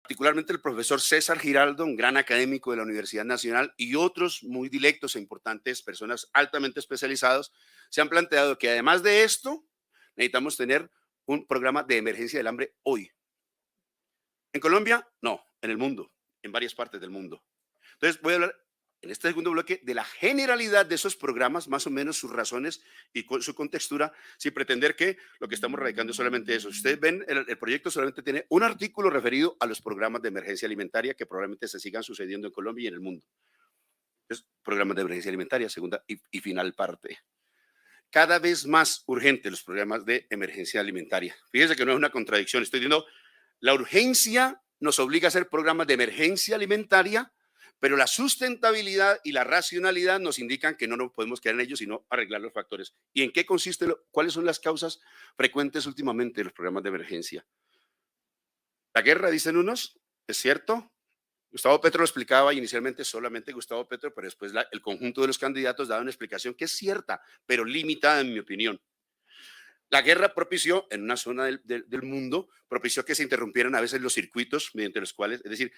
particularmente el profesor César Giraldo, un gran académico de la Universidad Nacional, y otros muy directos e importantes, personas altamente especializados, se han planteado que además de esto, necesitamos tener un programa de emergencia del hambre hoy. En Colombia, no, en el mundo, en varias partes del mundo. Entonces, voy a hablar en este segundo bloque de la generalidad de esos programas, más o menos sus razones y su contextura, sin pretender que lo que estamos radicando es solamente eso. Ustedes ven, el proyecto solamente tiene un artículo referido a los programas de emergencia alimentaria que probablemente se sigan sucediendo en Colombia y en el mundo. Es programas de emergencia alimentaria, segunda y final parte. Cada vez más urgentes los programas de emergencia alimentaria. Fíjense que no es una contradicción, estoy diciendo, la urgencia nos obliga a hacer programas de emergencia alimentaria, pero la sustentabilidad y la racionalidad nos indican que no nos podemos quedar en ellos, sino arreglar los factores. ¿Y en qué consiste? ¿Cuáles son las causas frecuentes últimamente de los programas de emergencia? La guerra, dicen unos, es cierto. Gustavo Petro lo explicaba inicialmente solamente Gustavo Petro, pero después el conjunto de los candidatos daba una explicación que es cierta, pero limitada en mi opinión. La guerra propició, en una zona del mundo, propició que se interrumpieran a veces los circuitos mediante los cuales, es decir,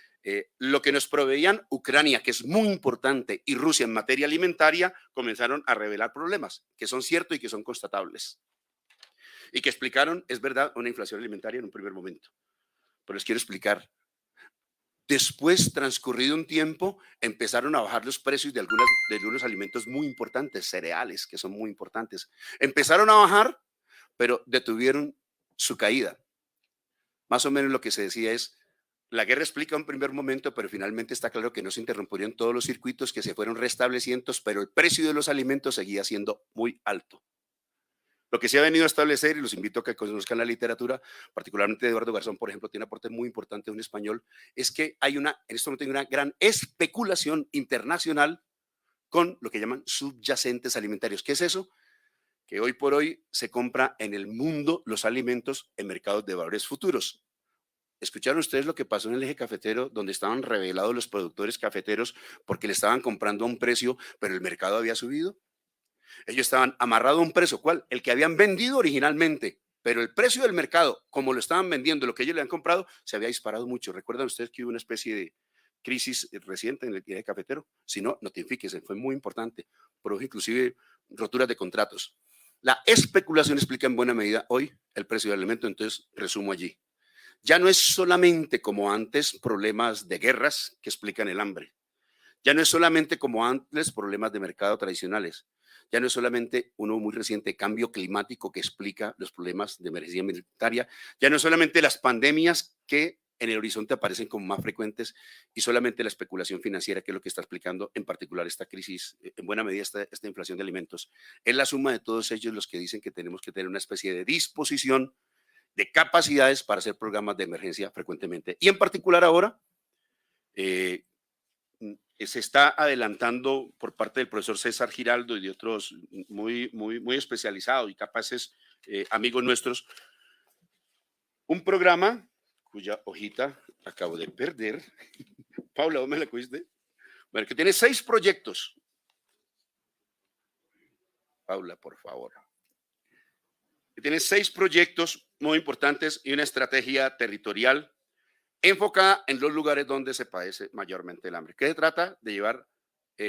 lo que nos proveían Ucrania, que es muy importante, y Rusia en materia alimentaria, comenzaron a revelar problemas que son ciertos y que son constatables. Y que explicaron, es verdad, una inflación alimentaria en un primer momento. Pero les quiero explicar. Después, transcurrido un tiempo, empezaron a bajar los precios de algunos alimentos muy importantes, cereales, que son muy importantes. Empezaron a bajar, pero detuvieron su caída. Más o menos lo que se decía es, la guerra explica un primer momento, pero finalmente está claro que no se interrumpirían todos los circuitos, que se fueron restableciendo, pero el precio de los alimentos seguía siendo muy alto. Lo que se ha venido a establecer, y los invito a que conozcan la literatura, particularmente Eduardo Garzón, por ejemplo, tiene un aporte muy importante en un español, es que hay en este momento hay una gran especulación internacional con lo que llaman subyacentes alimentarios. ¿Qué es eso? Que hoy por hoy se compra en el mundo los alimentos en mercados de valores futuros. ¿Escucharon ustedes lo que pasó en el eje cafetero, donde estaban revelados los productores cafeteros porque le estaban comprando a un precio, pero el mercado había subido? Ellos estaban amarrados a un precio, ¿cuál? El que habían vendido originalmente, pero el precio del mercado, como lo estaban vendiendo, lo que ellos le han comprado, se había disparado mucho. ¿Recuerdan ustedes que hubo una especie de crisis reciente en el eje cafetero? Si no, notifíquense, fue muy importante. Produjo inclusive roturas de contratos. La especulación explica en buena medida hoy el precio del alimento, entonces resumo allí. Ya no es solamente como antes problemas de guerras que explican el hambre. Ya no es solamente como antes problemas de mercado tradicionales. Ya no es solamente uno muy reciente cambio climático que explica los problemas de emergencia alimentaria. Ya no es solamente las pandemias que en el horizonte aparecen como más frecuentes y solamente la especulación financiera, que es lo que está explicando en particular esta crisis, en buena medida esta inflación de alimentos. Es la suma de todos ellos los que dicen que tenemos que tener una especie de disposición de capacidades para hacer programas de emergencia frecuentemente. Y en particular ahora, eh, se está adelantando por parte del profesor César Giraldo y de otros muy especializados y capaces amigos nuestros, un programa cuya hojita acabo de perder. Paula, ¿dónde la cuiste? Bueno, que tiene 6 proyectos. Paula, por favor. Que tiene 6 proyectos muy importantes y una estrategia territorial enfocada en los lugares donde se padece mayormente el hambre. ¿Qué se trata? De llevar,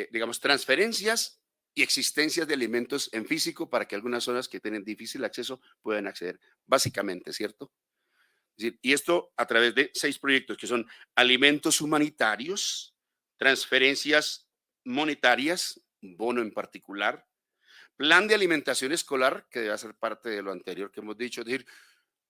digamos, transferencias y existencias de alimentos en físico para que algunas zonas que tienen difícil acceso puedan acceder, básicamente, ¿cierto? Es decir, y esto a través de 6 proyectos que son alimentos humanitarios, transferencias monetarias, un bono en particular, plan de alimentación escolar, que debe ser parte de lo anterior que hemos dicho, es decir,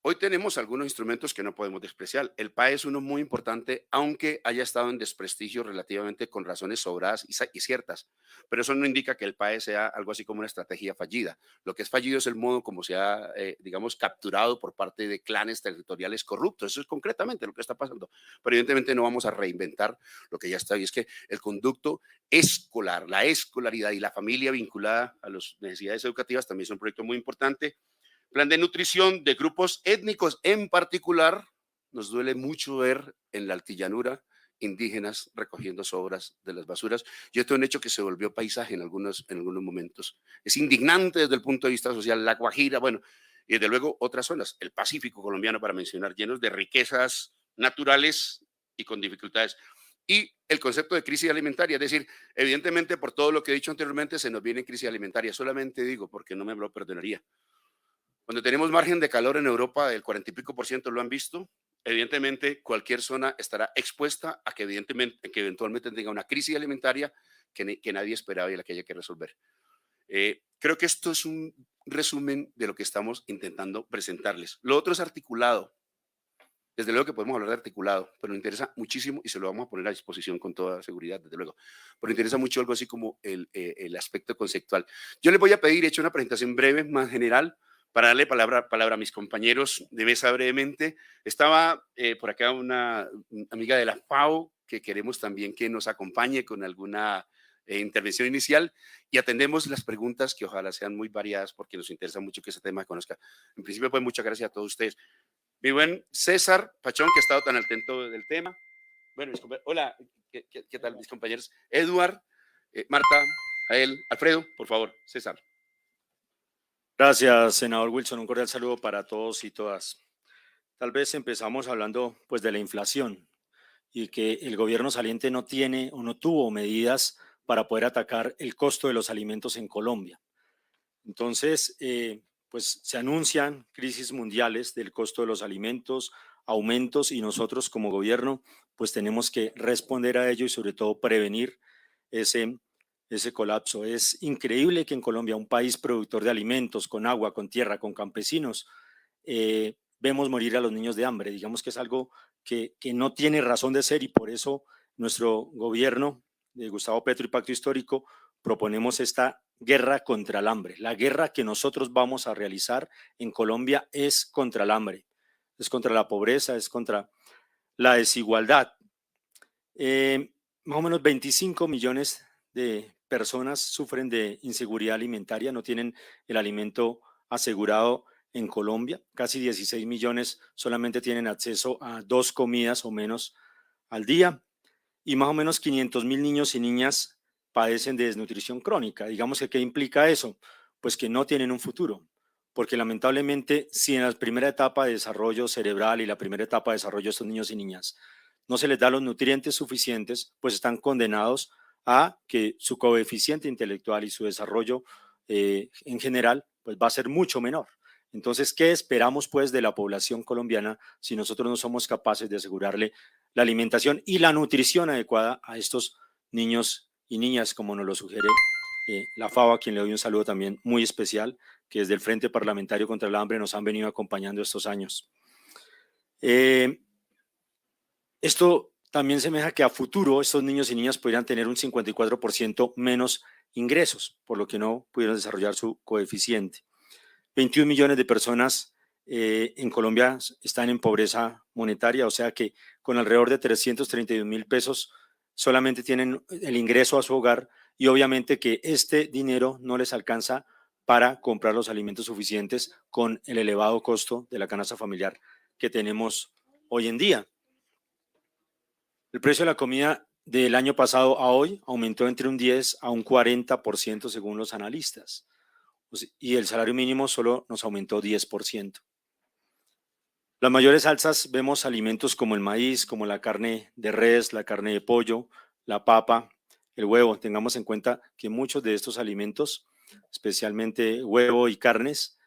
hoy tenemos algunos instrumentos que no podemos despreciar. El PAE es uno muy importante, aunque haya estado en desprestigio relativamente con razones sobradas y ciertas. Pero eso no indica que el PAE sea algo así como una estrategia fallida. Lo que es fallido es el modo como se ha, digamos, capturado por parte de clanes territoriales corruptos. Eso es concretamente lo que está pasando. Pero evidentemente no vamos a reinventar lo que ya está. Y es que el conducto escolar, la escolaridad y la familia vinculada a las necesidades educativas también es un proyecto muy importante. Plan de nutrición de grupos étnicos en particular. Nos duele mucho ver en la altillanura indígenas recogiendo sobras de las basuras. Y esto es un hecho que se volvió paisaje en algunos momentos. Es indignante desde el punto de vista social. La Guajira, bueno, y desde luego otras zonas, el Pacífico colombiano para mencionar, llenos de riquezas naturales y con dificultades. Y el concepto de crisis alimentaria, es decir, evidentemente por todo lo que he dicho anteriormente se nos viene crisis alimentaria, solamente digo porque no me lo perdonaría. Cuando tenemos margen de calor en Europa del 40 y pico por ciento, lo han visto, evidentemente cualquier zona estará expuesta a que eventualmente tenga una crisis alimentaria que nadie esperaba y la que haya que resolver. Creo que esto es un resumen de lo que estamos intentando presentarles. Lo otro es articulado. Desde luego que podemos hablar de articulado, pero me interesa muchísimo y se lo vamos a poner a disposición con toda seguridad, desde luego. Pero me interesa mucho algo así como el aspecto conceptual. Yo les voy a pedir, he hecho una presentación breve, más general, para darle palabra a mis compañeros de mesa brevemente. Estaba por acá una amiga de la FAO que queremos también que nos acompañe con alguna intervención inicial y atendemos las preguntas que ojalá sean muy variadas porque nos interesa mucho que ese tema se conozca. En principio, pues muchas gracias a todos ustedes. Mi buen César Pachón, que ha estado tan atento del tema. Bueno, hola, ¿qué tal mis compañeros? Eduard, Marta, Jael, Alfredo, por favor, César. Gracias, senador Wilson. Un cordial saludo para todos y todas. Tal vez empezamos hablando pues de la inflación y que el gobierno saliente no tiene o no tuvo medidas para poder atacar el costo de los alimentos en Colombia. Entonces, pues se anuncian crisis mundiales del costo de los alimentos, aumentos, y nosotros como gobierno pues tenemos que responder a ello y sobre todo prevenir ese colapso. Es increíble que en Colombia, un país productor de alimentos, con agua, con tierra, con campesinos, vemos morir a los niños de hambre. Digamos que es algo que no tiene razón de ser, y por eso nuestro gobierno de Gustavo Petro y Pacto Histórico proponemos esta guerra contra el hambre. La guerra que nosotros vamos a realizar en Colombia es contra el hambre, es contra la pobreza, es contra la desigualdad. Más o menos 25 millones de personas sufren de inseguridad alimentaria, no tienen el alimento asegurado en Colombia. Casi 16 millones solamente tienen acceso a 2 comidas o menos al día, y más o menos 500.000 niños y niñas padecen de desnutrición crónica. Digamos que ¿qué implica eso? Pues que no tienen un futuro, porque lamentablemente si en la primera etapa de desarrollo cerebral y la primera etapa de desarrollo de estos niños y niñas no se les da los nutrientes suficientes, pues están condenados a que su coeficiente intelectual y su desarrollo en general pues va a ser mucho menor. Entonces, ¿qué esperamos pues de la población colombiana si nosotros no somos capaces de asegurarle la alimentación y la nutrición adecuada a estos niños y niñas, como nos lo sugiere la FAO, a quien le doy un saludo también muy especial, que desde el Frente Parlamentario contra el Hambre nos han venido acompañando estos años? Esto también semeja que a futuro estos niños y niñas podrían tener un 54% menos ingresos, por lo que no pudieron desarrollar su coeficiente. 21 millones de personas en Colombia están en pobreza monetaria, o sea que con alrededor de 332.000 pesos solamente tienen el ingreso a su hogar, y obviamente que este dinero no les alcanza para comprar los alimentos suficientes con el elevado costo de la canasta familiar que tenemos hoy en día. El precio de la comida del año pasado a hoy aumentó entre un 10 a un 40% según los analistas, y el salario mínimo solo nos aumentó 10%. Las mayores alzas vemos alimentos como el maíz, como la carne de res, la carne de pollo, la papa, el huevo. Tengamos en cuenta que muchos de estos alimentos, especialmente huevo y carnes,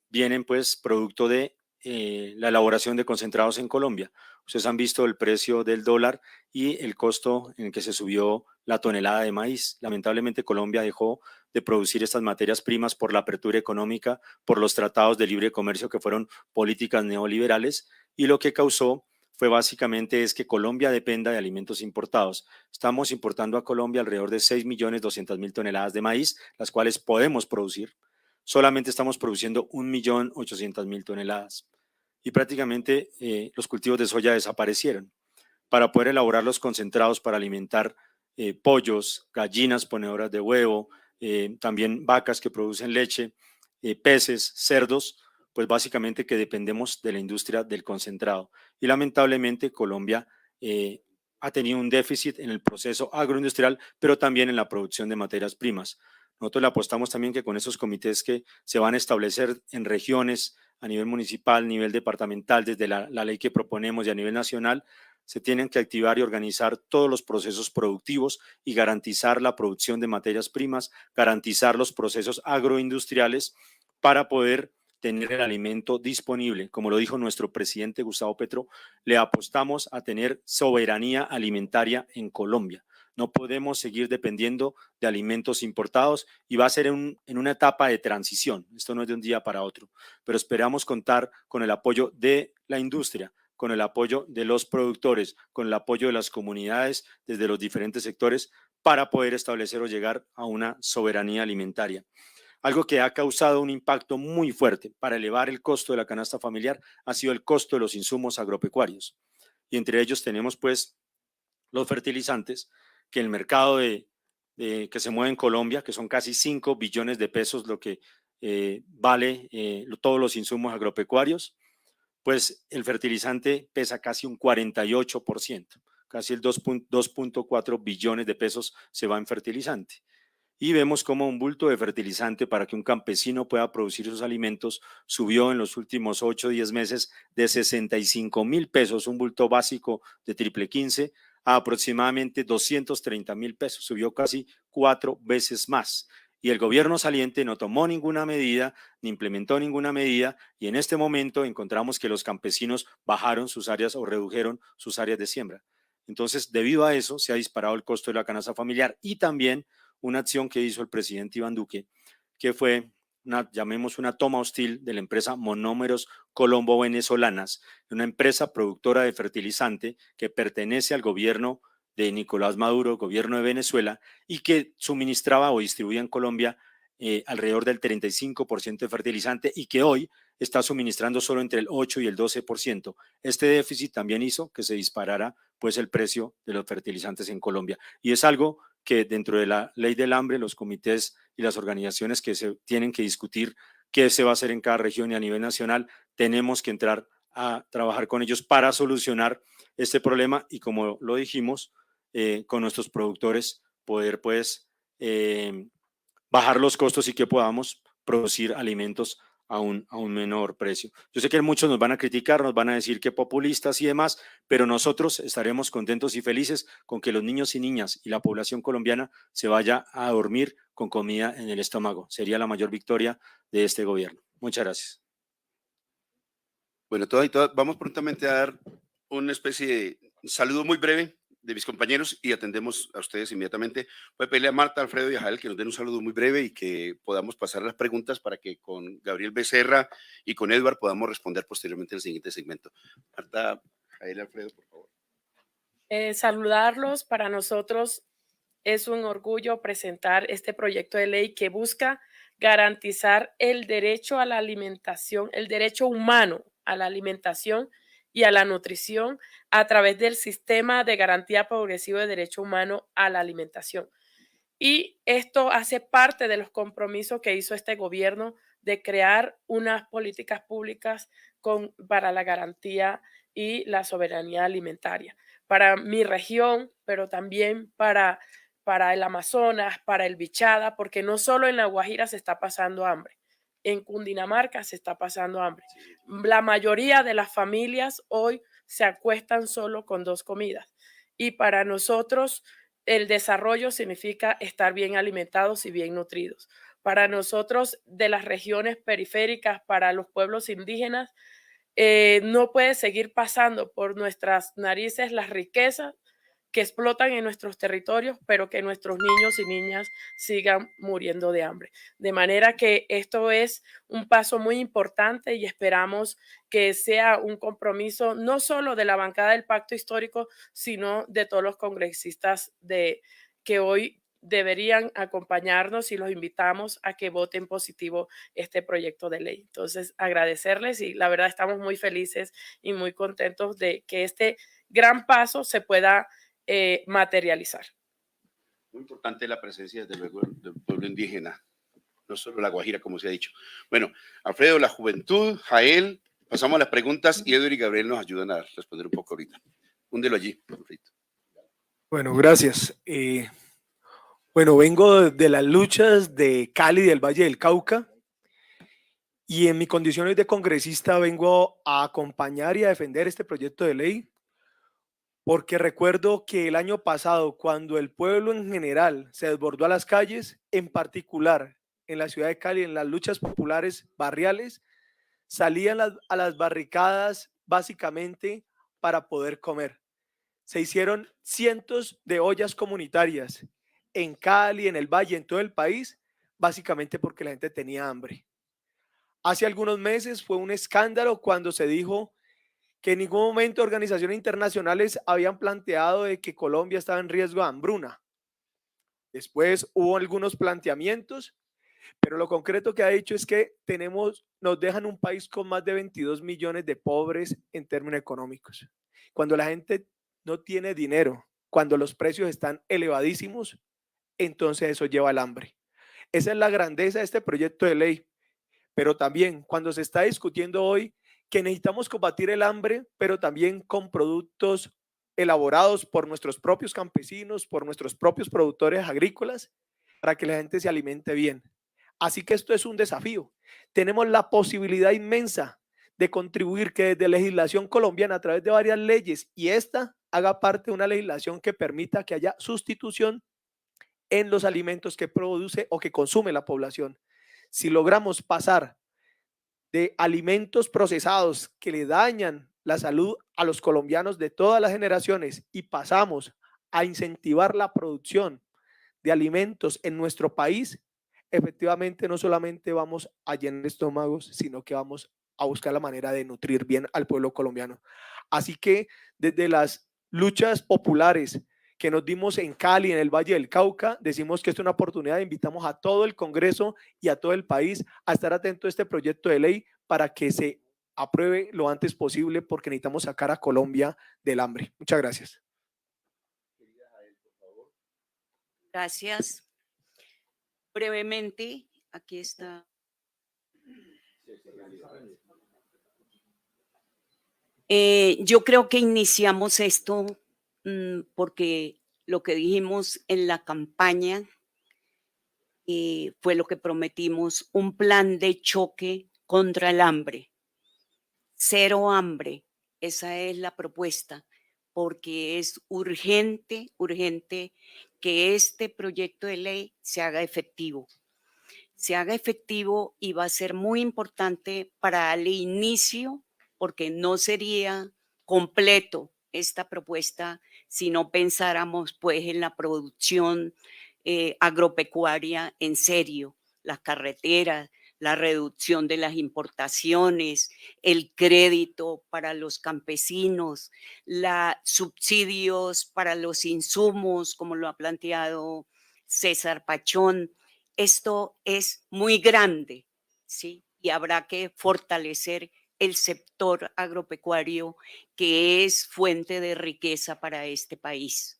vienen pues producto de la elaboración de concentrados en Colombia. Ustedes han visto el precio del dólar y el costo en el que se subió la tonelada de maíz. Lamentablemente Colombia dejó de producir estas materias primas por la apertura económica, por los tratados de libre comercio que fueron políticas neoliberales, y lo que causó fue básicamente es que Colombia dependa de alimentos importados. Estamos importando a Colombia alrededor de 6.200.000 toneladas de maíz, las cuales podemos producir. Solamente estamos produciendo 1.800.000 toneladas, y prácticamente los cultivos de soya desaparecieron. Para poder elaborar los concentrados para alimentar pollos, gallinas ponedoras de huevo, también vacas que producen leche, peces, cerdos, pues básicamente que dependemos de la industria del concentrado. Y lamentablemente Colombia ha tenido un déficit en el proceso agroindustrial, pero también en la producción de materias primas. Nosotros le apostamos también que con esos comités que se van a establecer en regiones, a nivel municipal, a nivel departamental, desde la ley que proponemos, y a nivel nacional, se tienen que activar y organizar todos los procesos productivos y garantizar la producción de materias primas, garantizar los procesos agroindustriales para poder tener el alimento disponible. Como lo dijo nuestro presidente Gustavo Petro, le apostamos a tener soberanía alimentaria en Colombia. No podemos seguir dependiendo de alimentos importados y va a ser en una etapa de transición. Esto no es de un día para otro, pero esperamos contar con el apoyo de la industria, con el apoyo de los productores, con el apoyo de las comunidades desde los diferentes sectores para poder establecer o llegar a una soberanía alimentaria. Algo que ha causado un impacto muy fuerte para elevar el costo de la canasta familiar ha sido el costo de los insumos agropecuarios. Y entre ellos tenemos pues los fertilizantes, que el mercado que se mueve en Colombia, que son casi 5 billones de pesos lo que vale todos los insumos agropecuarios, pues el fertilizante pesa casi un 48%, casi el 2.4 billones de pesos se va en fertilizante. Y vemos cómo un bulto de fertilizante para que un campesino pueda producir sus alimentos subió en los últimos 8 o 10 meses de 65.000 pesos, un bulto básico de triple 15, a aproximadamente 230.000 pesos, subió casi 4 veces más. Y el gobierno saliente no tomó ninguna medida, ni implementó ninguna medida, y en este momento encontramos que los campesinos bajaron sus áreas o redujeron sus áreas de siembra. Entonces, debido a eso, se ha disparado el costo de la canasta familiar y también una acción que hizo el presidente Iván Duque, que fue, llamemos una toma hostil de la empresa Monómeros Colombo Venezolanas, una empresa productora de fertilizante que pertenece al gobierno de Nicolás Maduro, gobierno de Venezuela, y que suministraba o distribuía en Colombia alrededor del 35% de fertilizante y que hoy está suministrando solo entre el 8 y el 12%. Este déficit también hizo que se disparara pues el precio de los fertilizantes en Colombia y es algo que dentro de la ley del hambre los comités y las organizaciones que se tienen que discutir qué se va a hacer en cada región y a nivel nacional, tenemos que entrar a trabajar con ellos para solucionar este problema y como lo dijimos, con nuestros productores poder pues bajar los costos y que podamos producir alimentos a un menor precio. Yo sé que muchos nos van a criticar, nos van a decir que populistas y demás, pero nosotros estaremos contentos y felices con que los niños y niñas y la población colombiana se vaya a dormir con comida en el estómago. Sería la mayor victoria de este gobierno. Muchas gracias. Bueno, vamos prontamente a dar una especie de saludo muy breve de mis compañeros y atendemos a ustedes inmediatamente. Voy a pedirle a Marta, Alfredo y a Jael que nos den un saludo muy breve y que podamos pasar las preguntas para que con Gabriel Becerra y con Edward podamos responder posteriormente en el siguiente segmento. Marta, Jael, Alfredo, por favor. Saludarlos. Para nosotros es un orgullo presentar este proyecto de ley que busca garantizar el derecho a la alimentación, el derecho humano a la alimentación y a la nutrición a través del sistema de garantía progresivo de derecho humano a la alimentación. Y esto hace parte de los compromisos que hizo este gobierno de crear unas políticas públicas para la garantía y la soberanía alimentaria. Para mi región, pero también para el Amazonas, para el Bichada, porque no solo en La Guajira se está pasando hambre, en Cundinamarca se está pasando hambre. La mayoría de las familias hoy se acuestan solo con 2 comidas. Y para nosotros, el desarrollo significa estar bien alimentados y bien nutridos. Para nosotros, de las regiones periféricas, para los pueblos indígenas, no puede seguir pasando por nuestras narices las riquezas que explotan en nuestros territorios, pero que nuestros niños y niñas sigan muriendo de hambre. De manera que esto es un paso muy importante y esperamos que sea un compromiso no solo de la bancada del Pacto Histórico, sino de todos los congresistas que hoy deberían acompañarnos y los invitamos a que voten positivo este proyecto de ley. Entonces, agradecerles y la verdad estamos muy felices y muy contentos de que este gran paso se pueda materializar. Muy importante la presencia, desde luego, del pueblo indígena, no solo la Guajira, como se ha dicho. Bueno, Alfredo, la juventud, Jael, pasamos a las preguntas y Edward y Gabriel nos ayudan a responder un poco ahorita. Húndelo allí, Alfredo. Bueno, gracias. Bueno, vengo de las luchas de Cali, del Valle del Cauca, y en mis condiciones de congresista vengo a acompañar y a defender este proyecto de ley porque recuerdo que el año pasado, cuando el pueblo en general se desbordó a las calles, en particular en la ciudad de Cali, en las luchas populares barriales, salían a las barricadas básicamente para poder comer. Se hicieron cientos de ollas comunitarias en Cali, en el Valle, en todo el país, básicamente porque la gente tenía hambre. Hace algunos meses fue un escándalo cuando se dijo que en ningún momento organizaciones internacionales habían planteado de que Colombia estaba en riesgo de hambruna. Después hubo algunos planteamientos, pero lo concreto que ha dicho es que nos dejan un país con más de 22 millones de pobres en términos económicos. Cuando la gente no tiene dinero, cuando los precios están elevadísimos, entonces eso lleva al hambre. Esa es la grandeza de este proyecto de ley. Pero también cuando se está discutiendo hoy que necesitamos combatir el hambre, pero también con productos elaborados por nuestros propios campesinos, por nuestros propios productores agrícolas, para que la gente se alimente bien. Así que esto es un desafío. Tenemos la posibilidad inmensa de contribuir que desde legislación colombiana, a través de varias leyes, y esta haga parte de una legislación que permita que haya sustitución en los alimentos que produce o que consume la población. Si logramos pasar de alimentos procesados que le dañan la salud a los colombianos de todas las generaciones y pasamos a incentivar la producción de alimentos en nuestro país, efectivamente no solamente vamos a llenar estómagos, sino que vamos a buscar la manera de nutrir bien al pueblo colombiano. Así que desde las luchas populares que nos dimos en Cali, en el Valle del Cauca, decimos que es una oportunidad, invitamos a todo el Congreso y a todo el país a estar atento a este proyecto de ley para que se apruebe lo antes posible, porque necesitamos sacar a Colombia del hambre. Muchas gracias. Gracias. Brevemente, aquí está. Yo creo que iniciamos esto porque lo que dijimos en la campaña fue lo que prometimos, un plan de choque contra el hambre. Cero hambre, esa es la propuesta, porque es urgente, urgente que este proyecto de ley se haga efectivo. Se haga efectivo y va a ser muy importante para el inicio, porque no sería completo esta propuesta si no pensáramos pues en la producción agropecuaria en serio, las carreteras, la reducción de las importaciones, el crédito para los campesinos, los subsidios para los insumos, como lo ha planteado César Pachón. Esto es muy grande, ¿sí? Y habrá que fortalecer el sector agropecuario, que es fuente de riqueza para este país.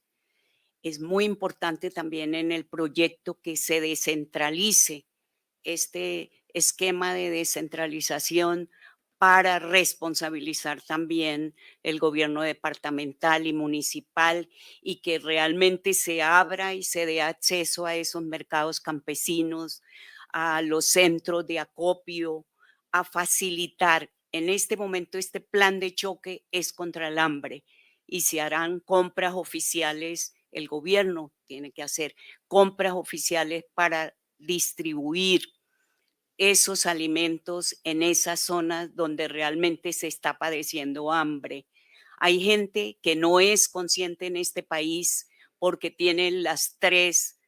Es muy importante también en el proyecto que se descentralice este esquema de descentralización para responsabilizar también el gobierno departamental y municipal y que realmente se abra y se dé acceso a esos mercados campesinos, a los centros de acopio, a facilitar. En este momento este plan de choque es contra el hambre y se harán compras oficiales, el gobierno tiene que hacer compras oficiales para distribuir esos alimentos en esas zonas donde realmente se está padeciendo hambre. Hay gente que no es consciente en este país porque tienen las 3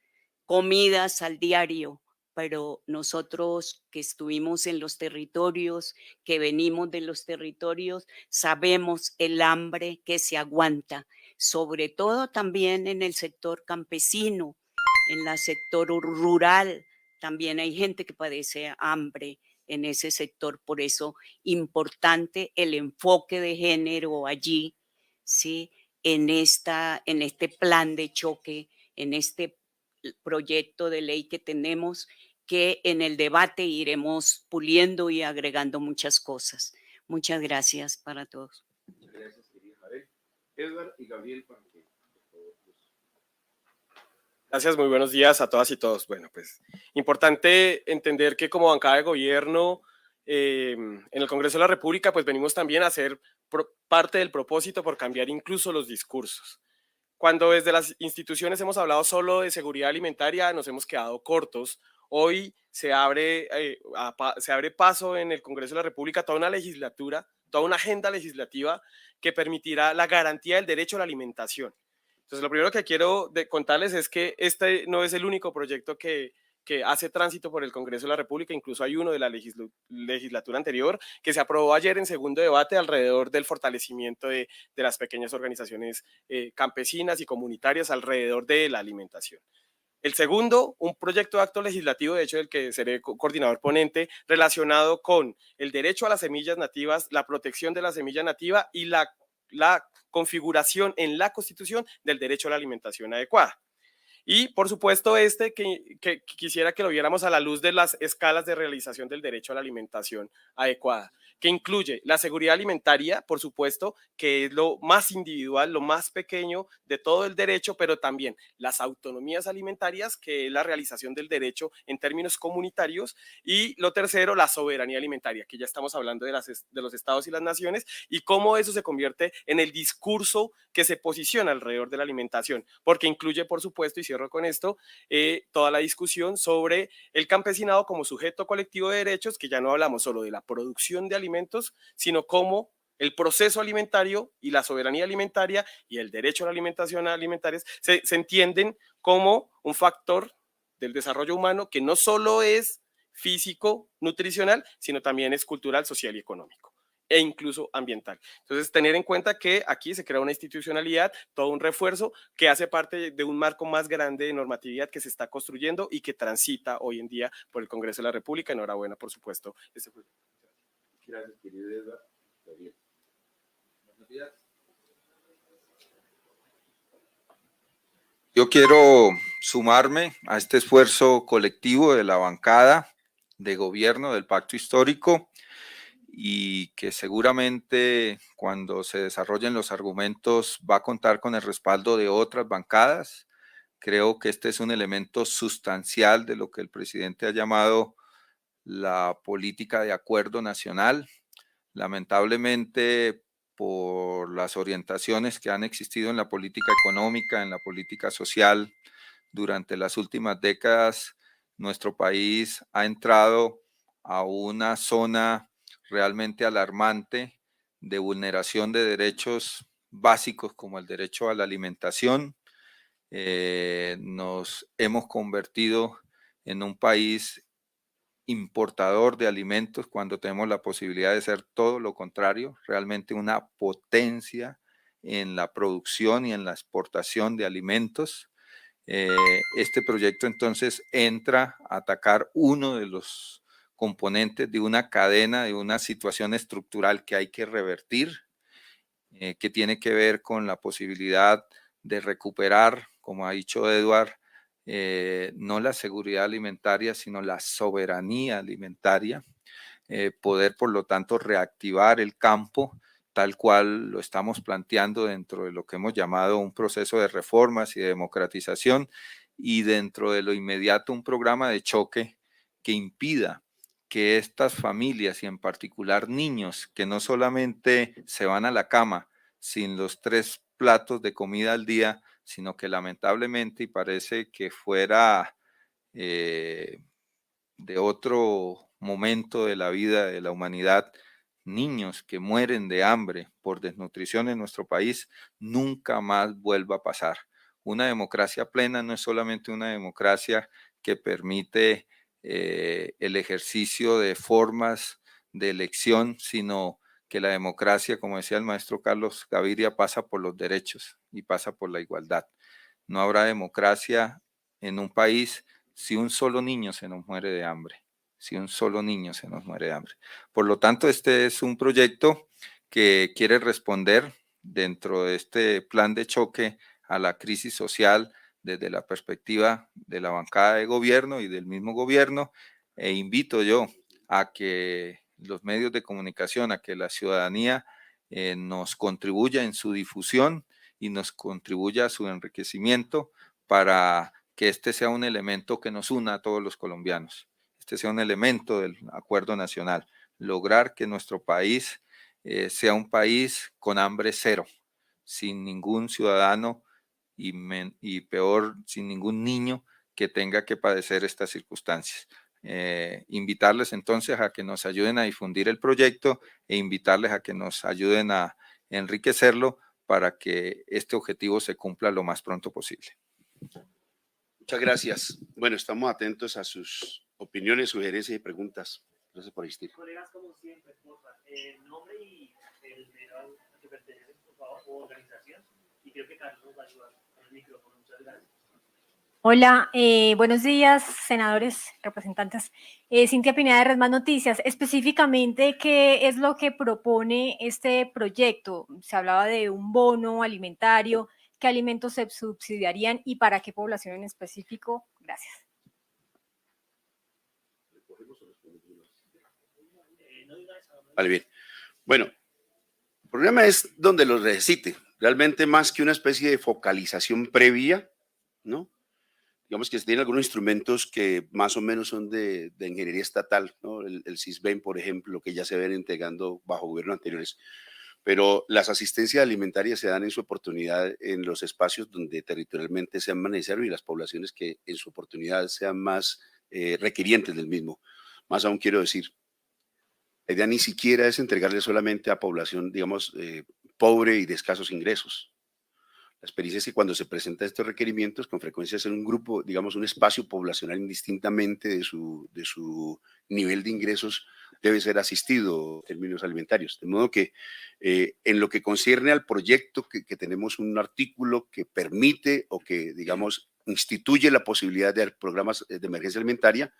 comidas al diario, pero nosotros que estuvimos en los territorios, que venimos de los territorios, sabemos el hambre que se aguanta, sobre todo también en el sector campesino, en el sector rural. También hay gente que padece hambre en ese sector, por eso importante el enfoque de género allí, ¿sí? En este plan de choque, en este proyecto de ley que tenemos, que en el debate iremos puliendo y agregando muchas cosas. Muchas gracias para todos. Muchas gracias, querida Javier. Edward y Gabriel, para que, por favor, Gracias, muy buenos días a todas y todos. Bueno, pues importante entender que como bancada de gobierno en el Congreso de la República, pues venimos también a hacer parte del propósito por cambiar incluso los discursos. Cuando desde las instituciones hemos hablado solo de seguridad alimentaria, nos hemos quedado cortos. Hoy se abre paso en el Congreso de la República toda una legislatura, toda una agenda legislativa que permitirá la garantía del derecho a la alimentación. Entonces, lo primero que quiero contarles es que este no es el único proyecto que hace tránsito por el Congreso de la República, incluso hay uno de la legislatura anterior que se aprobó ayer en segundo debate alrededor del fortalecimiento de las pequeñas organizaciones campesinas y comunitarias alrededor de la alimentación. El segundo, un proyecto de acto legislativo, de hecho, del que seré coordinador ponente, relacionado con el derecho a las semillas nativas, la protección de la semilla nativa y la configuración en la Constitución del derecho a la alimentación adecuada. Y, por supuesto, que quisiera que lo viéramos a la luz de las escalas de realización del derecho a la alimentación adecuada, que incluye la seguridad alimentaria, por supuesto, que es lo más individual, lo más pequeño de todo el derecho, pero también las autonomías alimentarias, que es la realización del derecho en términos comunitarios, y lo tercero, la soberanía alimentaria, que ya estamos hablando de los estados y las naciones, y cómo eso se convierte en el discurso que se posiciona alrededor de la alimentación, porque incluye, por supuesto, y cierro con esto, toda la discusión sobre el campesinado como sujeto colectivo de derechos, que ya no hablamos solo de la producción de alimentos, sino como el proceso alimentario y la soberanía alimentaria y el derecho a la alimentación alimentaria se entienden como un factor del desarrollo humano que no solo es físico, nutricional, sino también es cultural, social y económico e incluso ambiental. Entonces, tener en cuenta que aquí se crea una institucionalidad, todo un refuerzo que hace parte de un marco más grande de normatividad que se está construyendo y que transita hoy en día por el Congreso de la República. Enhorabuena, por supuesto. Gracias, querido Edward. Yo quiero sumarme a este esfuerzo colectivo de la bancada de gobierno del Pacto Histórico y que seguramente cuando se desarrollen los argumentos va a contar con el respaldo de otras bancadas. Creo que este es un elemento sustancial de lo que el presidente ha llamado la política de acuerdo nacional. Lamentablemente, por las orientaciones que han existido en la política económica, en la política social, durante las últimas décadas, nuestro país ha entrado a una zona realmente alarmante de vulneración de derechos básicos como el derecho a la alimentación. Nos hemos convertido en un país importador de alimentos cuando tenemos la posibilidad de ser todo lo contrario, realmente una potencia en la producción y en la exportación de alimentos. Este proyecto entonces entra a atacar uno de los componentes de una cadena, de una situación estructural que hay que revertir, que tiene que ver con la posibilidad de recuperar, como ha dicho Edward, no la seguridad alimentaria, sino la soberanía alimentaria, poder por lo tanto reactivar el campo tal cual lo estamos planteando dentro de lo que hemos llamado un proceso de reformas y de democratización y dentro de lo inmediato un programa de choque que impida que estas familias y en particular niños que no solamente se van a la cama sin los 3 platos de comida al día, sino que lamentablemente, y parece que fuera de otro momento de la vida de la humanidad, niños que mueren de hambre por desnutrición en nuestro país, nunca más vuelva a pasar. Una democracia plena no es solamente una democracia que permite el ejercicio de formas de elección, sino que la democracia, como decía el maestro Carlos Gaviria, pasa por los derechos y pasa por la igualdad. No habrá democracia en un país si un solo niño se nos muere de hambre. Si un solo niño se nos muere de hambre. Por lo tanto, este es un proyecto que quiere responder dentro de este plan de choque a la crisis social desde la perspectiva de la bancada de gobierno y del mismo gobierno, e invito yo a que los medios de comunicación, a que la ciudadanía nos contribuya en su difusión y nos contribuya a su enriquecimiento para que este sea un elemento que nos una a todos los colombianos, este sea un elemento del acuerdo nacional. lograr que nuestro país sea un país con hambre cero, sin ningún ciudadano y peor, sin ningún niño que tenga que padecer estas circunstancias. Invitarles entonces a que nos ayuden a difundir el proyecto e invitarles a que nos ayuden a enriquecerlo para que este objetivo se cumpla lo más pronto posible. Muchas gracias. Bueno, estamos atentos a sus opiniones, sugerencias y preguntas. Gracias por asistir. Colegas, como siempre, por favor, el nombre y el general que pertenece, por favor, o organización. Y creo que Carlos nos va a ayudar con el micrófono. Muchas gracias. Hola, buenos días, senadores, representantes. Cintia Pineda de Red Más Noticias. Específicamente, ¿qué es lo que propone este proyecto? Se hablaba de un bono alimentario. ¿Qué alimentos se subsidiarían y para qué población en específico? Gracias. Vale, bien. Bueno, el problema es donde lo necesite. Realmente más que una especie de focalización previa, ¿no? Digamos que se tienen algunos instrumentos que más o menos son de ingeniería estatal, ¿no? El CISBEN, por ejemplo, que ya se ven entregando bajo gobiernos anteriores. Pero las asistencias alimentarias se dan en su oportunidad en los espacios donde territorialmente sean más necesarios y las poblaciones que en su oportunidad sean más requirientes del mismo. Más aún quiero decir, la idea ni siquiera es entregarle solamente a población, digamos, pobre y de escasos ingresos. La experiencia es que cuando se presentan estos requerimientos, con frecuencia es en un grupo, digamos, un espacio poblacional indistintamente de su nivel de ingresos, debe ser asistido en términos alimentarios. De modo que en lo que concierne al proyecto, que tenemos un artículo que permite o que, digamos, instituye la posibilidad de programas de emergencia alimentaria,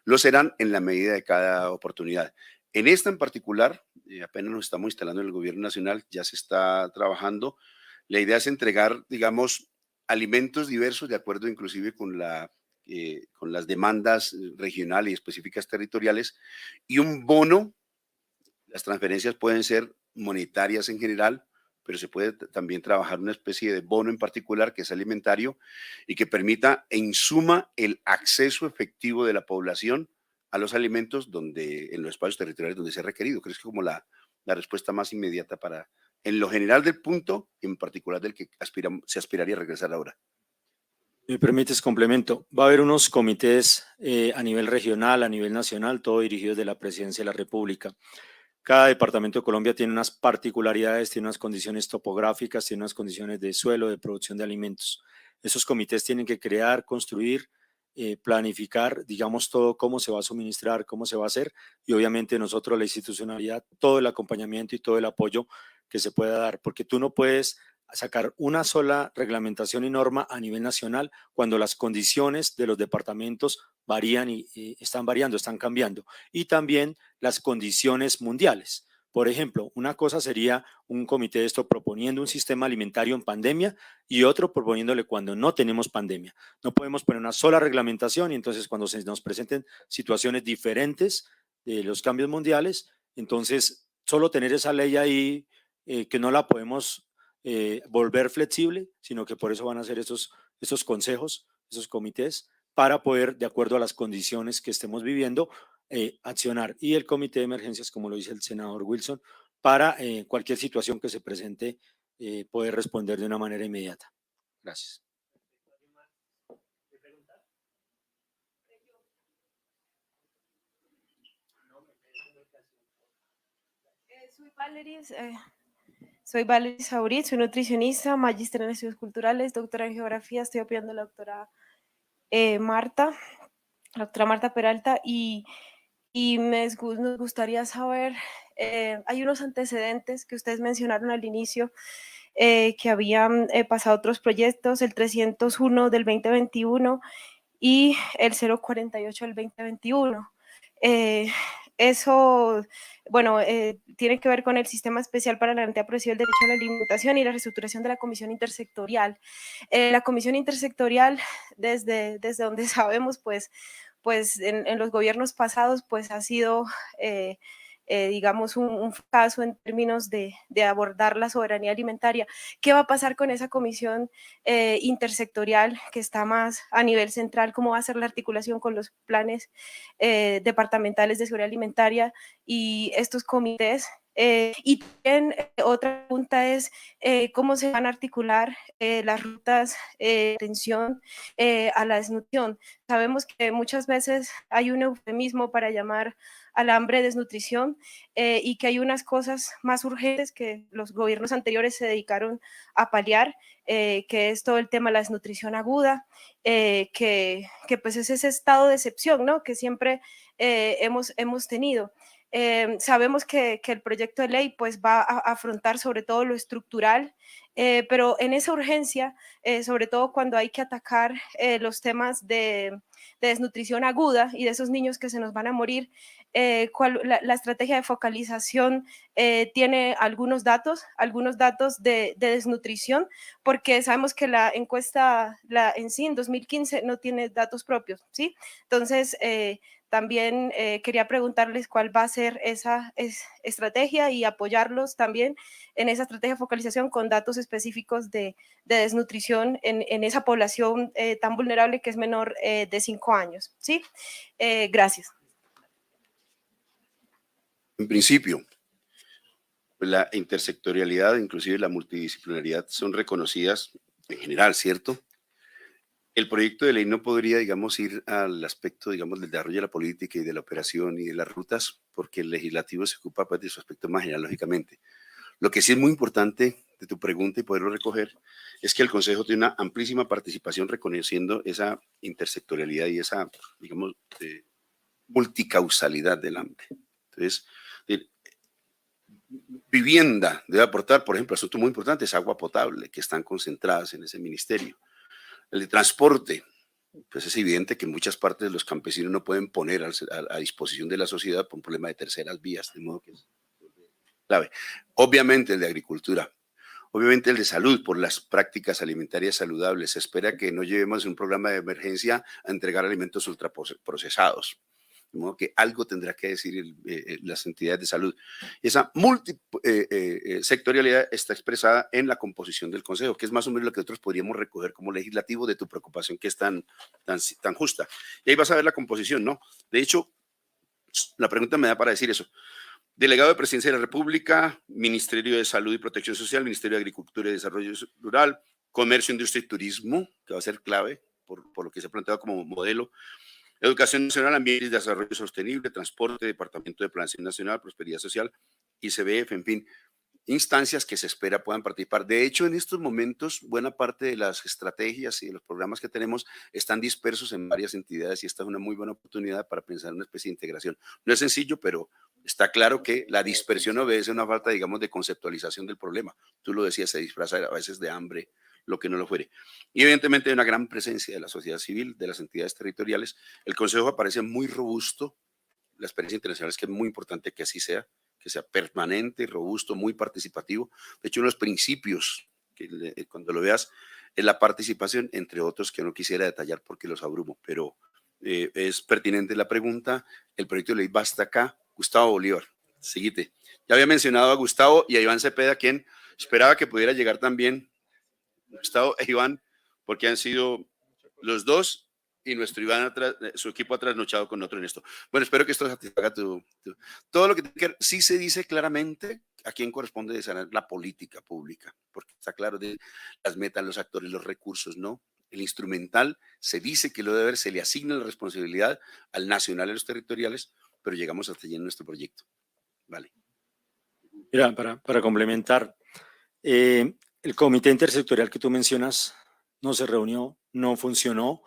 lo serán en la medida de cada oportunidad. En esta en particular, apenas nos estamos instalando en el gobierno nacional, ya se está trabajando. La idea es entregar, digamos, alimentos diversos de acuerdo inclusive con las demandas regionales y específicas territoriales y un bono. Las transferencias pueden ser monetarias en general, pero se puede también trabajar una especie de bono en particular que es alimentario y que permita en suma el acceso efectivo de la población a los alimentos en los espacios territoriales donde sea requerido. Creo que es como la respuesta más inmediata para, en lo general del punto, y en particular del que se aspiraría a regresar ahora. ¿Me permites complemento? Va a haber unos comités a nivel regional, a nivel nacional, todo dirigidos de la Presidencia de la República. Cada departamento de Colombia tiene unas particularidades, tiene unas condiciones topográficas, tiene unas condiciones de suelo, de producción de alimentos. Esos comités tienen que crear, construir, planificar, digamos, todo cómo se va a suministrar, cómo se va a hacer y obviamente nosotros, la institucionalidad, todo el acompañamiento y todo el apoyo que se pueda dar, porque tú no puedes sacar una sola reglamentación y norma a nivel nacional cuando las condiciones de los departamentos varían y están variando, están cambiando. Y también las condiciones mundiales. Por ejemplo, una cosa sería un comité de esto proponiendo un sistema alimentario en pandemia y otro proponiéndole cuando no tenemos pandemia. No podemos poner una sola reglamentación y entonces cuando se nos presenten situaciones diferentes de los cambios mundiales, entonces solo tener esa ley ahí que no la podemos volver flexible, sino que por eso van a ser esos consejos, esos comités, para poder, de acuerdo a las condiciones que estemos viviendo, accionar. Y el comité de emergencias, como lo dice el senador Wilson, para cualquier situación que se presente, poder responder de una manera inmediata. Gracias. Soy Valerie Saurit, soy nutricionista, magíster en estudios culturales, doctora en geografía, estoy apoyando a la doctora Marta Peralta y nos gustaría saber, hay unos antecedentes que ustedes mencionaron al inicio, que habían pasado otros proyectos, el 301 del 2021 y el 048 del 2021. Eso, bueno, tiene que ver con el Sistema Especial para la Garantía Progresiva del Derecho a la Alimentación y la reestructuración de la Comisión Intersectorial. La Comisión Intersectorial, desde donde sabemos, pues en los gobiernos pasados, pues ha sido digamos, un fracaso en términos de abordar la soberanía alimentaria. ¿Qué va a pasar con esa comisión intersectorial que está más a nivel central? ¿Cómo va a ser la articulación con los planes departamentales de seguridad alimentaria y estos comités? Y también otra pregunta es cómo se van a articular las rutas de atención a la desnutrición. Sabemos que muchas veces hay un eufemismo para llamar al hambre desnutrición y que hay unas cosas más urgentes que los gobiernos anteriores se dedicaron a paliar, que es todo el tema de la desnutrición aguda, que pues es ese estado de excepción, ¿no? Que siempre hemos tenido. Sabemos que el proyecto de ley pues va a afrontar sobre todo lo estructural, pero en esa urgencia, sobre todo cuando hay que atacar los temas de desnutrición aguda y de esos niños que se nos van a morir, la estrategia de focalización tiene algunos datos de desnutrición, porque sabemos que la encuesta en sí en 2015 no tiene datos propios, ¿sí? Entonces, también quería preguntarles cuál va a ser esa estrategia y apoyarlos también en esa estrategia de focalización con datos específicos de desnutrición en esa población tan vulnerable que es menor de 5 años. ¿Sí? Gracias. En principio, la intersectorialidad, inclusive la multidisciplinaridad, son reconocidas en general, ¿cierto? El proyecto de ley no podría, digamos, ir al aspecto, digamos, del desarrollo de la política y de la operación y de las rutas, porque el legislativo se ocupa pues, de su aspecto más general, lógicamente. Lo que sí es muy importante de tu pregunta y poderlo recoger es que el Consejo tiene una amplísima participación reconociendo esa intersectorialidad y esa, digamos, multicausalidad del hambre. Entonces, vivienda debe aportar, por ejemplo, asunto muy importante es agua potable, que están concentradas en ese ministerio. El de transporte, pues es evidente que en muchas partes los campesinos no pueden poner a disposición de la sociedad por un problema de terceras vías, de modo que es clave. Obviamente el de agricultura, obviamente el de salud, por las prácticas alimentarias saludables. Se espera que no llevemos un programa de emergencia a entregar alimentos ultraprocesados. De modo que algo tendrá que decir las entidades de salud. Esa multisectorialidad está expresada en la composición del Consejo, que es más o menos lo que nosotros podríamos recoger como legislativo de tu preocupación que es tan justa. Y ahí vas a ver la composición, ¿no? De hecho, la pregunta me da para decir eso. Delegado de Presidencia de la República, Ministerio de Salud y Protección Social, Ministerio de Agricultura y Desarrollo Rural, Comercio, Industria y Turismo, que va a ser clave por lo que se ha planteado como modelo, Educación Nacional, Ambiente y Desarrollo Sostenible, Transporte, Departamento de Planación Nacional, Prosperidad Social, ICBF, en fin, instancias que se espera puedan participar. De hecho, en estos momentos, buena parte de las estrategias y de los programas que tenemos están dispersos en varias entidades y esta es una muy buena oportunidad para pensar en una especie de integración. No es sencillo, pero está claro que la dispersión obedece a una falta, digamos, de conceptualización del problema. Tú lo decías, se disfraza a veces de hambre, lo que no lo fuere. Y evidentemente hay una gran presencia de la sociedad civil, de las entidades territoriales. El Consejo aparece muy robusto. La experiencia internacional es que es muy importante que así sea, que sea permanente, robusto, muy participativo. De hecho, uno de los principios, que cuando lo veas, es la participación, entre otros que no quisiera detallar porque los abrumo, pero es pertinente la pregunta. El proyecto de ley va hasta acá. Gustavo Bolívar, seguite. Ya había mencionado a Gustavo y a Iván Cepeda, quien esperaba que pudiera llegar también. Gustavo e Iván, porque han sido los dos y nuestro Iván atrás, su equipo ha trasnochado con otro en esto. Bueno, espero que esto satisfaga todo lo que sí se dice claramente a quién corresponde desarrollar la política pública, porque está claro de las metas, los actores, los recursos, ¿no? El instrumental se dice que lo debe haber, se le asigna la responsabilidad al nacional y a los territoriales, pero llegamos hasta allí en nuestro proyecto. Vale. Mira, para complementar, el comité intersectorial que tú mencionas no se reunió, no funcionó,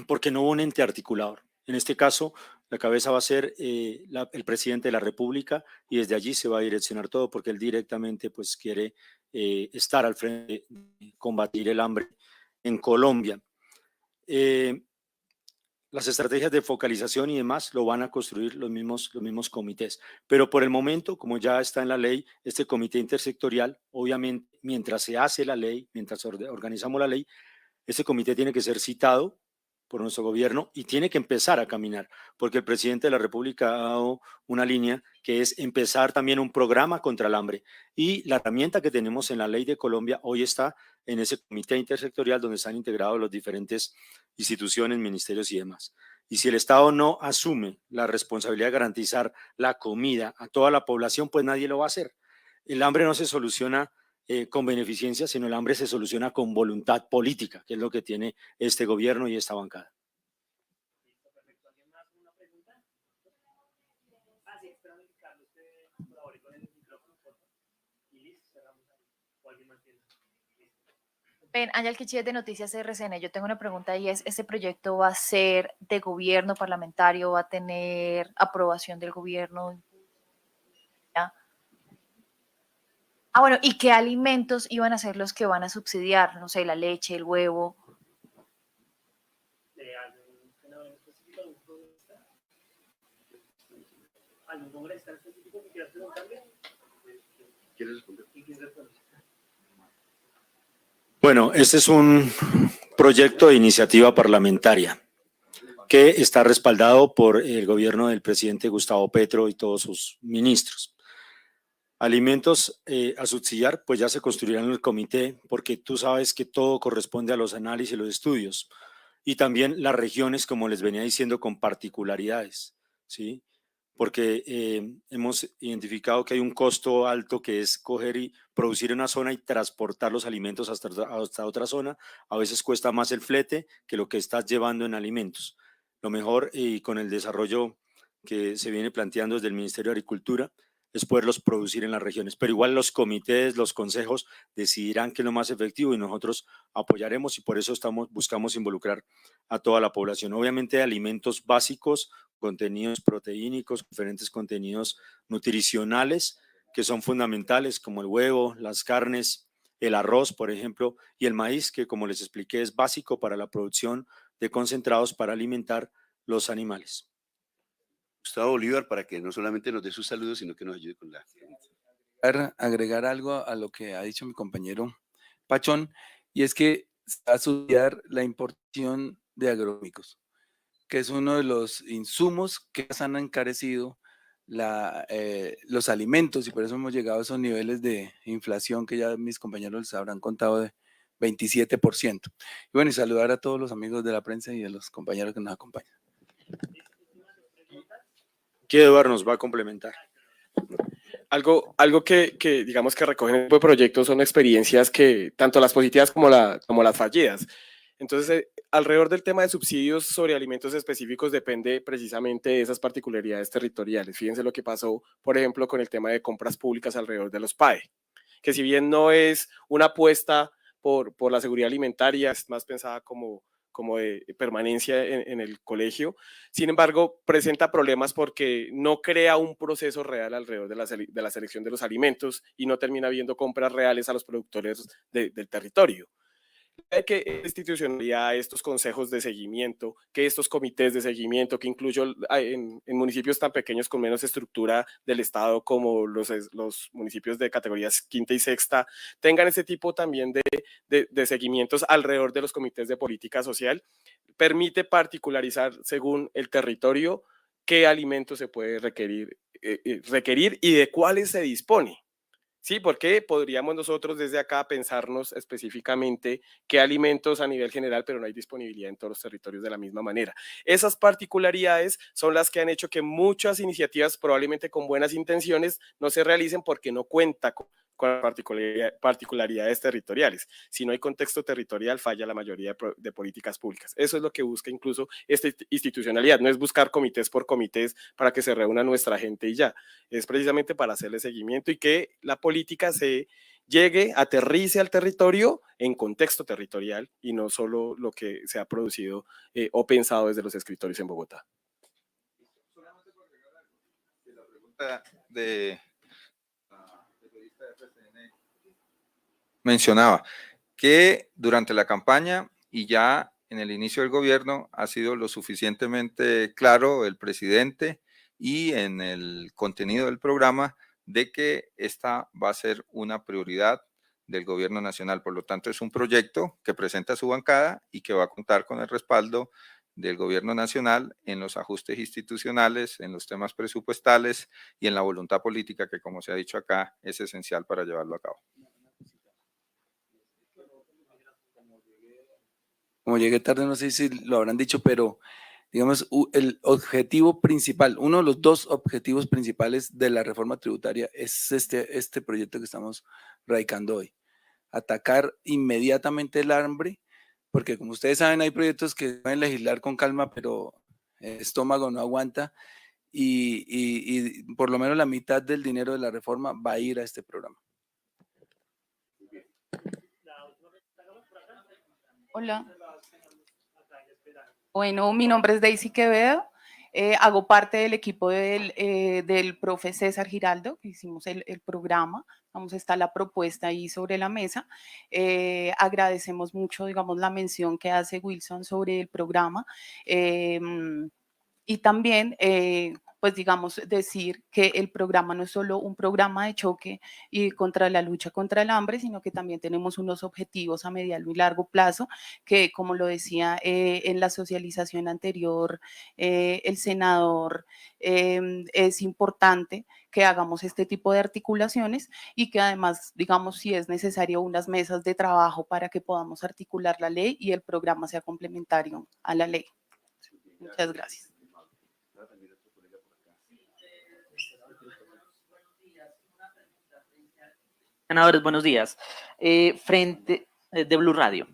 porque no hubo un ente articulador. En este caso, la cabeza va a ser el presidente de la República y desde allí se va a direccionar todo porque él directamente pues, quiere estar al frente de combatir el hambre en Colombia. Las estrategias de focalización y demás lo van a construir los mismos comités. Pero por el momento, como ya está en la ley, este comité intersectorial, obviamente, mientras se hace la ley, mientras organizamos la ley, este comité tiene que ser citado por nuestro gobierno y tiene que empezar a caminar, porque el presidente de la República ha dado una línea que es empezar también un programa contra el hambre, y la herramienta que tenemos en la ley de Colombia hoy está en ese comité intersectorial donde están integrados las diferentes instituciones, ministerios y demás. Y si el Estado no asume la responsabilidad de garantizar la comida a toda la población, pues nadie lo va a hacer. El hambre no se soluciona con beneficencia, sino el hambre se soluciona con voluntad política, que es lo que tiene este gobierno y esta bancada. Listo, perfecto. ¿Alguien más con una pregunta? Ah, sí, espérame, Carlos, usted colabore con el micrófono, por favor. Y listo, cerramos ahí. ¿O alguien más tiene? Listo. Ben, Ángel Quichíes de Noticias RCN. Yo tengo una pregunta y es, ¿este proyecto va a ser de gobierno parlamentario? ¿Va a tener aprobación del gobierno? ¿Ya? Ah, bueno, ¿y qué alimentos iban a ser los que van a subsidiar? No sé, la leche, el huevo. ¿Algún senador en específico, algún congresista en específico que quiera preguntarle? ¿Quieres responder? ¿Quién quiere responder? Bueno, este es un proyecto de iniciativa parlamentaria que está respaldado por el gobierno del presidente Gustavo Petro y todos sus ministros. Alimentos a subsidiar, pues ya se construirán en el comité, porque tú sabes que todo corresponde a los análisis y los estudios, y también las regiones, como les venía diciendo, con particularidades, ¿sí? Porque hemos identificado que hay un costo alto que es coger y producir en una zona y transportar los alimentos hasta otra zona. A veces cuesta más el flete que lo que estás llevando en alimentos. Lo mejor, y con el desarrollo que se viene planteando desde el Ministerio de Agricultura, es poderlos producir en las regiones, pero igual los comités, los consejos decidirán qué es lo más efectivo y nosotros apoyaremos, y por eso buscamos involucrar a toda la población. Obviamente alimentos básicos, contenidos proteínicos, diferentes contenidos nutricionales que son fundamentales, como el huevo, las carnes, el arroz, por ejemplo, y el maíz, que como les expliqué es básico para la producción de concentrados para alimentar los animales. Gustavo Bolívar, para que no solamente nos dé sus saludos, sino que nos ayude con la... Agregar algo a lo que ha dicho mi compañero Pachón, y es que va a estudiar la importación de agroquímicos, que es uno de los insumos que más han encarecido los alimentos, y por eso hemos llegado a esos niveles de inflación que ya mis compañeros les habrán contado de 27%. Y bueno, y saludar a todos los amigos de la prensa y a los compañeros que nos acompañan. ¿Qué Eduardo nos va a complementar? Algo que digamos que recogen este tipo de proyectos son experiencias que, tanto las positivas como las fallidas. Entonces, alrededor del tema de subsidios sobre alimentos específicos depende precisamente de esas particularidades territoriales. Fíjense lo que pasó, por ejemplo, con el tema de compras públicas alrededor de los PAE, que si bien no es una apuesta por la seguridad alimentaria, es más pensada como de permanencia en el colegio. Sin embargo, presenta problemas porque no crea un proceso real alrededor de la selección de los alimentos y no termina habiendo compras reales a los productores del territorio. Hay que institucionalizar estos consejos de seguimiento, que estos comités de seguimiento, que incluyo en municipios tan pequeños con menos estructura del Estado como los municipios de categorías quinta y sexta, tengan ese tipo también de seguimientos alrededor de los comités de política social. Permite particularizar según el territorio qué alimentos se puede requerir y de cuáles se dispone. Sí, porque podríamos nosotros desde acá pensarnos específicamente qué alimentos a nivel general, pero no hay disponibilidad en todos los territorios de la misma manera. Esas particularidades son las que han hecho que muchas iniciativas, probablemente con buenas intenciones, no se realicen porque no cuenta con particularidades territoriales. Si no hay contexto territorial, falla la mayoría de políticas públicas. Eso es lo que busca incluso esta institucionalidad. No es buscar comités por comités para que se reúna nuestra gente y ya. Es precisamente para hacerle seguimiento y que la política aterrice al territorio en contexto territorial y no solo lo que se ha producido o pensado desde los escritorios en Bogotá. Solamente por agregar algo, que la pregunta de mencionaba que durante la campaña y ya en el inicio del gobierno ha sido lo suficientemente claro el presidente y en el contenido del programa de que esta va a ser una prioridad del gobierno nacional. Por lo tanto, es un proyecto que presenta su bancada y que va a contar con el respaldo del gobierno nacional en los ajustes institucionales, en los temas presupuestales y en la voluntad política que, como se ha dicho acá, es esencial para llevarlo a cabo. Como llegué tarde, no sé si lo habrán dicho, pero digamos, el objetivo principal, uno de los dos objetivos principales de la reforma tributaria es este proyecto que estamos radicando hoy. Atacar inmediatamente el hambre, porque como ustedes saben, hay proyectos que pueden legislar con calma, pero el estómago no aguanta y por lo menos la mitad del dinero de la reforma va a ir a este programa. Hola. Bueno, mi nombre es Daisy Quevedo. Hago parte del equipo del profe César Giraldo, que hicimos el programa. Vamos, está la propuesta ahí sobre la mesa. Agradecemos mucho, digamos, la mención que hace Wilson sobre el programa. Y también, pues digamos, decir que el programa no es solo un programa de choque y contra la lucha contra el hambre, sino que también tenemos unos objetivos a mediano y largo plazo que, como lo decía en la socialización anterior el senador, es importante que hagamos este tipo de articulaciones y que además, digamos, si es necesario unas mesas de trabajo para que podamos articular la ley y el programa sea complementario a la ley. Muchas gracias. Senadores, buenos días. De Blue Radio.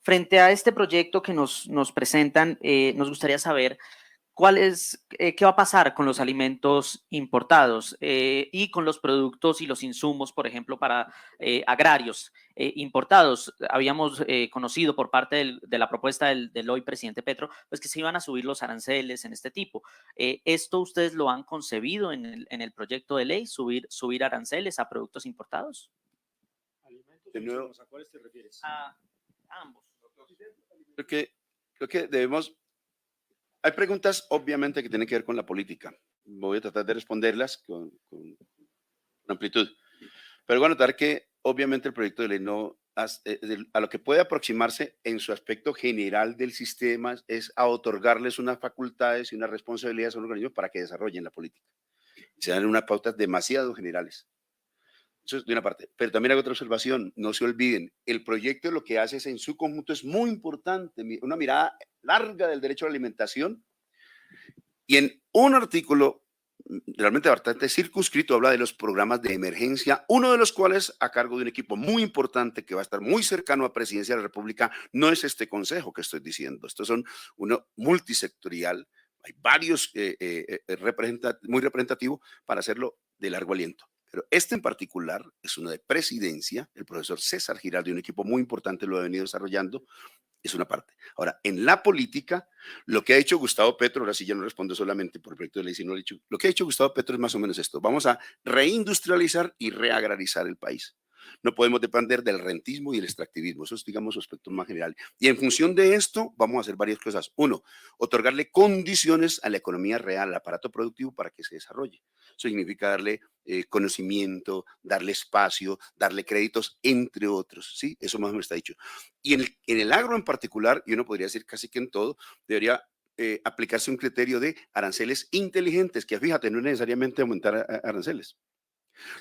Frente a este proyecto que nos presentan, nos gustaría saber qué va a pasar con los alimentos importados y con los productos y los insumos, por ejemplo, para agrarios importados. Habíamos conocido por parte de la propuesta del hoy presidente Petro, pues que se iban a subir los aranceles en este tipo. ¿Esto ustedes lo han concebido en el proyecto de ley, subir aranceles a productos importados? De nuevo, ¿A cuáles te refieres? A ambos. Creo que debemos. Hay preguntas, obviamente, que tienen que ver con la política. Voy a tratar de responderlas con amplitud. Pero voy a notar que, obviamente, el proyecto de ley a lo que puede aproximarse en su aspecto general del sistema es a otorgarles unas facultades y unas responsabilidades a un organismo para que desarrollen la política. Se dan unas pautas demasiado generales. Eso es de una parte. Pero también hago otra observación. No se olviden, el proyecto lo que hace es en su conjunto es muy importante. Una mirada larga del derecho a la alimentación. Y en un artículo realmente bastante circunscrito habla de los programas de emergencia, uno de los cuales a cargo de un equipo muy importante que va a estar muy cercano a Presidencia de la República. No es este consejo que estoy diciendo. Estos son uno multisectorial. Hay varios muy representativos para hacerlo de largo aliento. Pero este en particular es uno de Presidencia, el profesor César Giraldo, y un equipo muy importante lo ha venido desarrollando, es una parte. Ahora, en la política, lo que ha hecho Gustavo Petro, ahora sí ya no respondo solamente por el proyecto de ley, sino lo que ha hecho Gustavo Petro es más o menos esto: vamos a reindustrializar y reagrarizar el país. No podemos depender del rentismo y el extractivismo. Eso es, digamos, su aspecto más general. Y en función de esto, vamos a hacer varias cosas. Uno, otorgarle condiciones a la economía real, al aparato productivo para que se desarrolle. Eso significa darle conocimiento, darle espacio, darle créditos, entre otros. ¿Sí? Eso más o menos está dicho. Y en el agro en particular, y uno podría decir casi que en todo, debería aplicarse un criterio de aranceles inteligentes, que fíjate, no es necesariamente aumentar aranceles.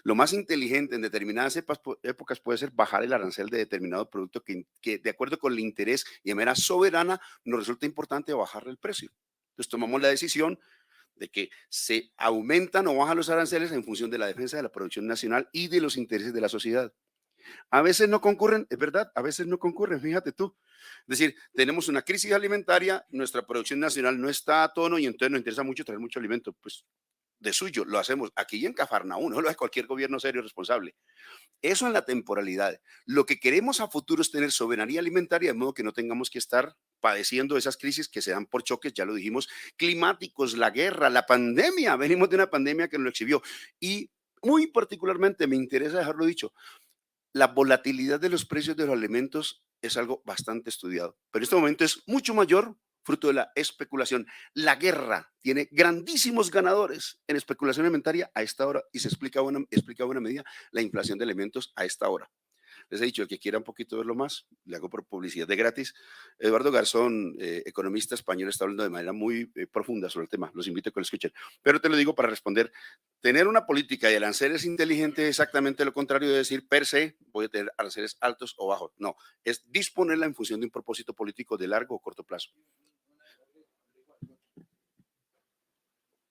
Lo más inteligente en determinadas épocas puede ser bajar el arancel de determinado producto que de acuerdo con el interés y de manera soberana nos resulta importante bajarle el precio. Entonces tomamos la decisión de que se aumentan o bajan los aranceles en función de la defensa de la producción nacional y de los intereses de la sociedad. A veces no concurren, es verdad, a veces no concurren, fíjate tú. Es decir, tenemos una crisis alimentaria, nuestra producción nacional no está a tono y entonces nos interesa mucho traer mucho alimento. Pues de suyo lo hacemos aquí en Cafarnaúm, no lo hace cualquier gobierno serio y responsable. Eso en la temporalidad. Lo que queremos a futuro es tener soberanía alimentaria, de modo que no tengamos que estar padeciendo esas crisis que se dan por choques, ya lo dijimos, climáticos, la guerra, la pandemia. Venimos de una pandemia que nos lo exhibió. Y muy particularmente me interesa dejarlo dicho, la volatilidad de los precios de los alimentos es algo bastante estudiado, pero en este momento es mucho mayor fruto de la especulación. La guerra tiene grandísimos ganadores en especulación alimentaria a esta hora y se explica de buena medida la inflación de alimentos a esta hora. Les he dicho, el que quiera un poquito verlo más, le hago por publicidad de gratis. Eduardo Garzón, economista español, está hablando de manera muy profunda sobre el tema. Los invito a que lo escuchen. Pero te lo digo para responder. Tener una política de aranceles inteligente es exactamente lo contrario de decir per se voy a tener aranceles altos o bajos. No, es disponerla en función de un propósito político de largo o corto plazo.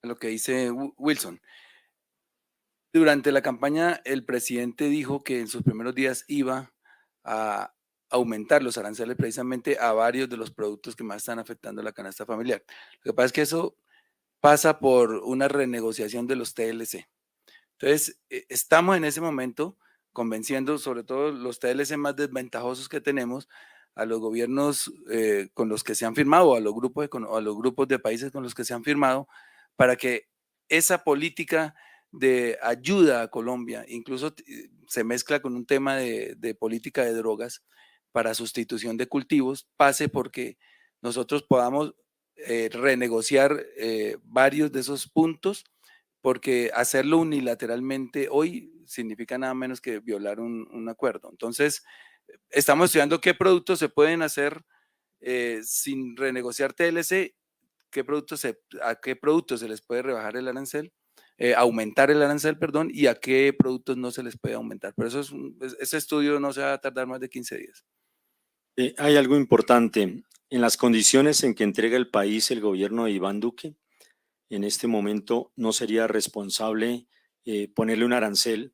Lo que dice Wilson. Durante la campaña, el presidente dijo que en sus primeros días iba a aumentar los aranceles precisamente a varios de los productos que más están afectando la canasta familiar. Lo que pasa es que eso pasa por una renegociación de los TLC. Entonces, estamos en ese momento convenciendo, sobre todo los TLC más desventajosos que tenemos, a los gobiernos con los que se han firmado, a los grupos de países con los que se han firmado, para que esa política de ayuda a Colombia, incluso se mezcla con un tema de política de drogas para sustitución de cultivos, pase porque nosotros podamos renegociar varios de esos puntos, porque hacerlo unilateralmente hoy significa nada menos que violar un acuerdo. Entonces, estamos estudiando qué productos se pueden hacer sin renegociar TLC, a qué productos se les puede rebajar el arancel, aumentar el arancel, perdón, y a qué productos no se les puede aumentar. Pero eso ese estudio no se va a tardar más de 15 días. Hay algo importante. En las condiciones en que entrega el país el gobierno de Iván Duque, en este momento no sería responsable ponerle un arancel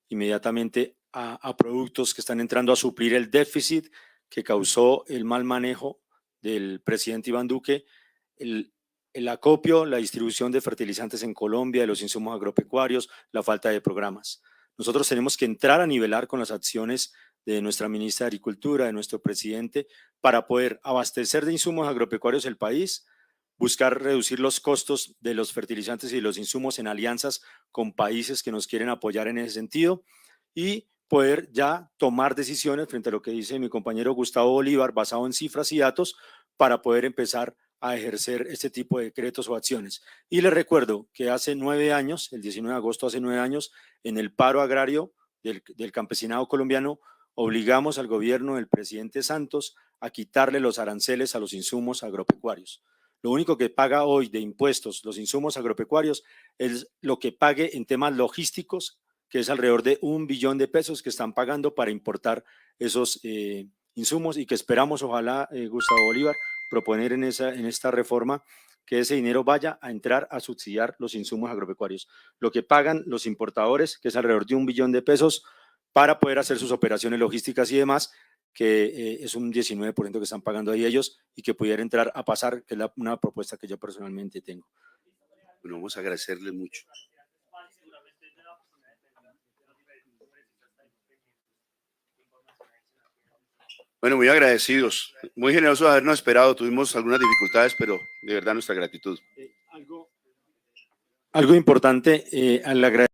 inmediatamente a productos que están entrando a suplir el déficit que causó el mal manejo del presidente Iván Duque, el acopio, la distribución de fertilizantes en Colombia, de los insumos agropecuarios, la falta de programas. Nosotros tenemos que entrar a nivelar con las acciones de nuestra ministra de Agricultura, de nuestro presidente, para poder abastecer de insumos agropecuarios el país, buscar reducir los costos de los fertilizantes y los insumos en alianzas con países que nos quieren apoyar en ese sentido y poder ya tomar decisiones frente a lo que dice mi compañero Gustavo Bolívar, basado en cifras y datos, para poder empezar a ejercer este tipo de decretos o acciones. Y les recuerdo que hace 9 años, el 19 de agosto hace 9 años, en el paro agrario del campesinado colombiano, obligamos al gobierno del presidente Santos a quitarle los aranceles a los insumos agropecuarios. Lo único que paga hoy de impuestos los insumos agropecuarios es lo que pague en temas logísticos, que es alrededor de $1 billón que están pagando para importar esos insumos y que esperamos, ojalá, Gustavo Bolívar, proponer en esta reforma que ese dinero vaya a entrar a subsidiar los insumos agropecuarios. Lo que pagan los importadores, que es alrededor de $1 billón para poder hacer sus operaciones logísticas y demás, que es un 19% que están pagando ahí ellos y que pudiera entrar a pasar, que es una propuesta que yo personalmente tengo. Bueno, vamos a agradecerle mucho. Bueno, muy agradecidos, muy generosos de habernos esperado. Tuvimos algunas dificultades, pero de verdad nuestra gratitud. Algo importante al agradecer.